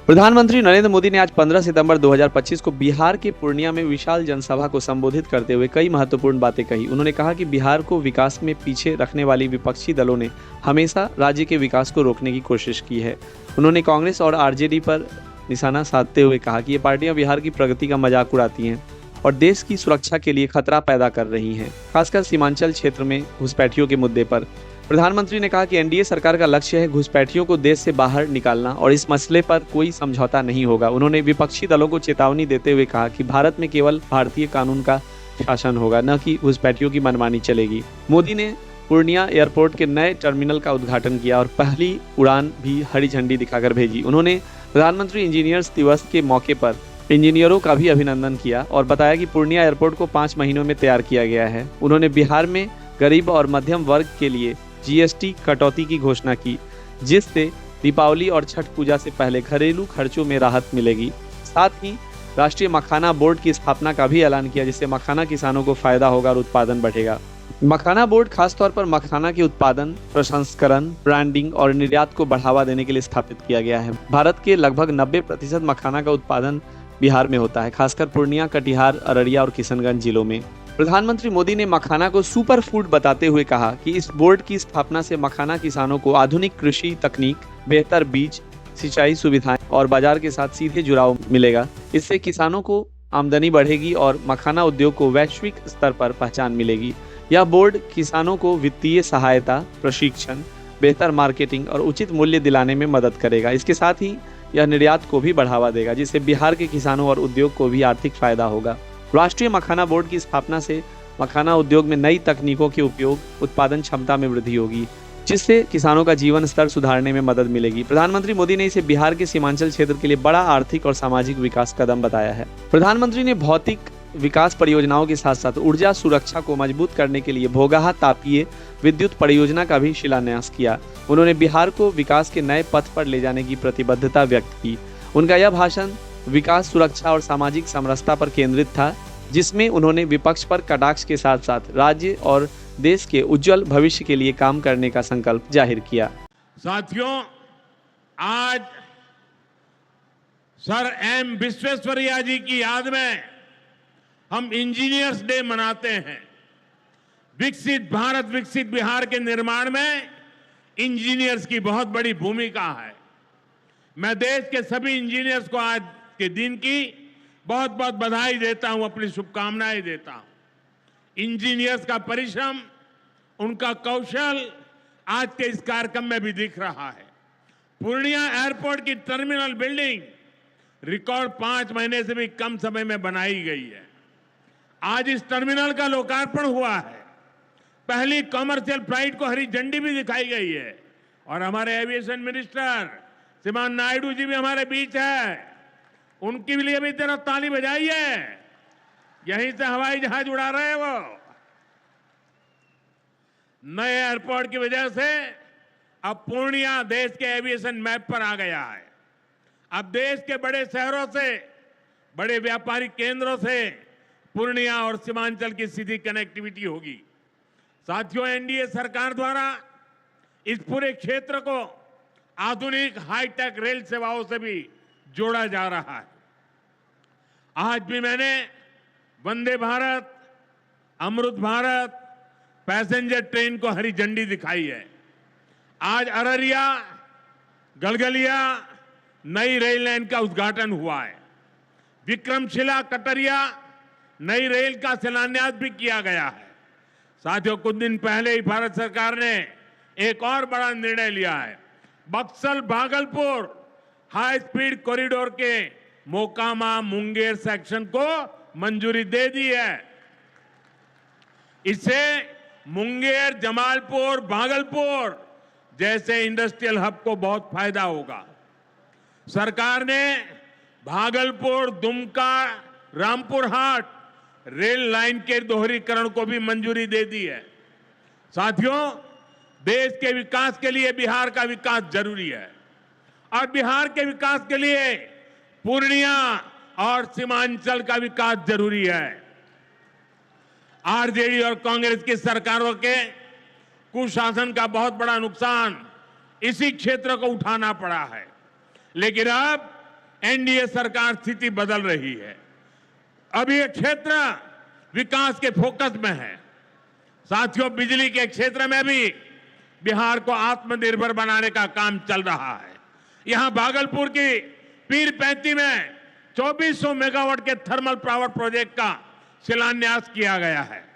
प्रधानमंत्री नरेंद्र मोदी ने आज 15 सितंबर 2025 को बिहार के पूर्णिया में विशाल जनसभा को संबोधित करते हुए कई महत्वपूर्ण बातें कही। उन्होंने कहा कि बिहार को विकास में पीछे रखने वाली विपक्षी दलों ने हमेशा राज्य के विकास को रोकने की कोशिश की है। उन्होंने कांग्रेस और आरजेडी पर निशाना साधते हुए कहा कि ये पार्टियां बिहार की प्रगति का मजाक उड़ाती हैं और देश की सुरक्षा के लिए खतरा पैदा कर रही हैं, खासकर सीमांचल क्षेत्र में घुसपैठियों के मुद्दे पर। प्रधानमंत्री ने कहा कि एनडीए सरकार का लक्ष्य है घुसपैठियों को देश से बाहर निकालना और इस मसले पर कोई समझौता नहीं होगा। उन्होंने विपक्षी दलों को चेतावनी देते हुए कहा कि भारत में केवल भारतीय कानून का शासन होगा, न कि घुसपैठियों की मनमानी चलेगी। मोदी ने पूर्णिया एयरपोर्ट के नए टर्मिनल का उद्घाटन किया और पहली उड़ान भी हरी झंडी दिखाकर भेजी। उन्होंने प्रधानमंत्री इंजीनियर्स दिवस के मौके पर इंजीनियरों का भी अभिनंदन किया और बताया कि पूर्णिया एयरपोर्ट को 5 महीनों में तैयार किया गया है। उन्होंने बिहार में गरीब और मध्यम वर्ग के लिए जीएसटी कटौती की घोषणा की, जिससे दीपावली और छठ पूजा से पहले घरेलू खर्चों में राहत मिलेगी। साथ ही राष्ट्रीय मखाना बोर्ड की स्थापना का भी ऐलान किया, जिससे मखाना किसानों को फायदा होगा और उत्पादन बढ़ेगा। मखाना बोर्ड खासतौर पर मखाना के उत्पादन, प्रसंस्करण, ब्रांडिंग और निर्यात को बढ़ावा देने के लिए स्थापित किया गया है। भारत के लगभग 90% मखाना का उत्पादन बिहार में होता है, खासकर पूर्णिया, कटिहार, अररिया और किशनगंज जिलों में। प्रधानमंत्री मोदी ने मखाना को सुपर फूड बताते हुए कहा कि इस बोर्ड की स्थापना से मखाना किसानों को आधुनिक कृषि तकनीक, बेहतर बीज, सिंचाई सुविधाएं और बाजार के साथ सीधे जुड़ाव मिलेगा। इससे किसानों को आमदनी बढ़ेगी और मखाना उद्योग को वैश्विक स्तर पर पहचान मिलेगी। यह बोर्ड किसानों को वित्तीय सहायता, प्रशिक्षण, बेहतर मार्केटिंग और उचित मूल्य दिलाने में मदद करेगा। इसके साथ ही यह निर्यात को भी बढ़ावा देगा, जिससे बिहार के किसानों और उद्योग को भी आर्थिक फायदा होगा। राष्ट्रीय मखाना बोर्ड की स्थापना से मखाना उद्योग में नई तकनीकों के उपयोग, उत्पादन क्षमता में वृद्धि होगी, जिससे किसानों का जीवन स्तर सुधारने में मदद मिलेगी। प्रधानमंत्री मोदी ने इसे बिहार के सीमांचल क्षेत्र के लिए बड़ा आर्थिक और सामाजिक विकास कदम बताया है। प्रधानमंत्री ने भौतिक विकास परियोजनाओं के साथ साथ ऊर्जा सुरक्षा को मजबूत करने के लिए भोगाहा तापीय विद्युत परियोजना का भी शिलान्यास किया। उन्होंने बिहार को विकास के नए पथ पर ले जाने की प्रतिबद्धता व्यक्त की। उनका यह भाषण विकास, सुरक्षा और सामाजिक समरसता पर केंद्रित था, जिसमें उन्होंने विपक्ष पर कटाक्ष के साथ साथ राज्य और देश के उज्जवल भविष्य के लिए काम करने का संकल्प जाहिर किया। साथियों, आज सर एम विश्वेश्वरैया जी की याद में हम इंजीनियर्स डे मनाते हैं। विकसित भारत, विकसित बिहार के निर्माण में इंजीनियर्स की बहुत बड़ी भूमिका है। मैं देश के सभी इंजीनियर्स को आज के दिन की बहुत बहुत बधाई देता हूं, अपनी शुभकामनाएं देता हूं। इंजीनियर्स का परिश्रम, उनका कौशल आज के इस कार्यक्रम में भी दिख रहा है। पूर्णिया एयरपोर्ट की टर्मिनल बिल्डिंग रिकॉर्ड 5 महीने से भी कम समय में बनाई गई है। आज इस टर्मिनल का लोकार्पण हुआ है। पहली कॉमर्शियल फ्लाइट को हरी झंडी भी दिखाई गई है और हमारे एविएशन मिनिस्टर श्रीमान नायडू जी भी हमारे बीच है। उनके लिए भी जरा ताली बजाइए। यहीं से हवाई जहाज उड़ा रहे हैं वो। नए एयरपोर्ट की वजह से अब पूर्णिया देश के एविएशन मैप पर आ गया है। अब देश के बड़े शहरों से, बड़े व्यापारिक केंद्रों से पूर्णिया और सीमांचल की सीधी कनेक्टिविटी होगी। साथियों, एनडीए सरकार द्वारा इस पूरे क्षेत्र को आधुनिक हाईटेक रेल सेवाओं से भी जोड़ा जा रहा है। आज भी मैंने वंदे भारत, अमृत भारत पैसेंजर ट्रेन को हरी झंडी दिखाई है। आज अररिया, गलगलिया नई रेल लाइन का उद्घाटन हुआ है। विक्रमशिला, कटरिया नई रेल का शिलान्यास भी किया गया है। साथियों, कुछ दिन पहले ही भारत सरकार ने एक और बड़ा निर्णय लिया है। Buxar Bhagalpur high speed corridor के मोकामा मुंगेर सेक्शन को मंजूरी दे दी है। इससे मुंगेर, जमालपुर, भागलपुर जैसे इंडस्ट्रियल हब को बहुत फायदा होगा। सरकार ने भागलपुर, दुमका, रामपुर हाट रेल लाइन के दोहरीकरण को भी मंजूरी दे दी है। साथियों, देश के विकास के लिए बिहार का विकास जरूरी है और बिहार के विकास के लिए पूर्णिया और सीमांचल का विकास जरूरी है। आरजेडी और कांग्रेस की सरकारों के कुशासन का बहुत बड़ा नुकसान इसी क्षेत्र को उठाना पड़ा है। लेकिन अब एनडीए सरकार स्थिति बदल रही है। अब ये क्षेत्र विकास के फोकस में है। साथियों, बिजली के क्षेत्र में भी बिहार को आत्मनिर्भर बनाने का काम चल रहा है। यहां भागलपुर की पीरपैंती में 2400 मेगावाट के थर्मल पावर प्रोजेक्ट का शिलान्यास किया गया है।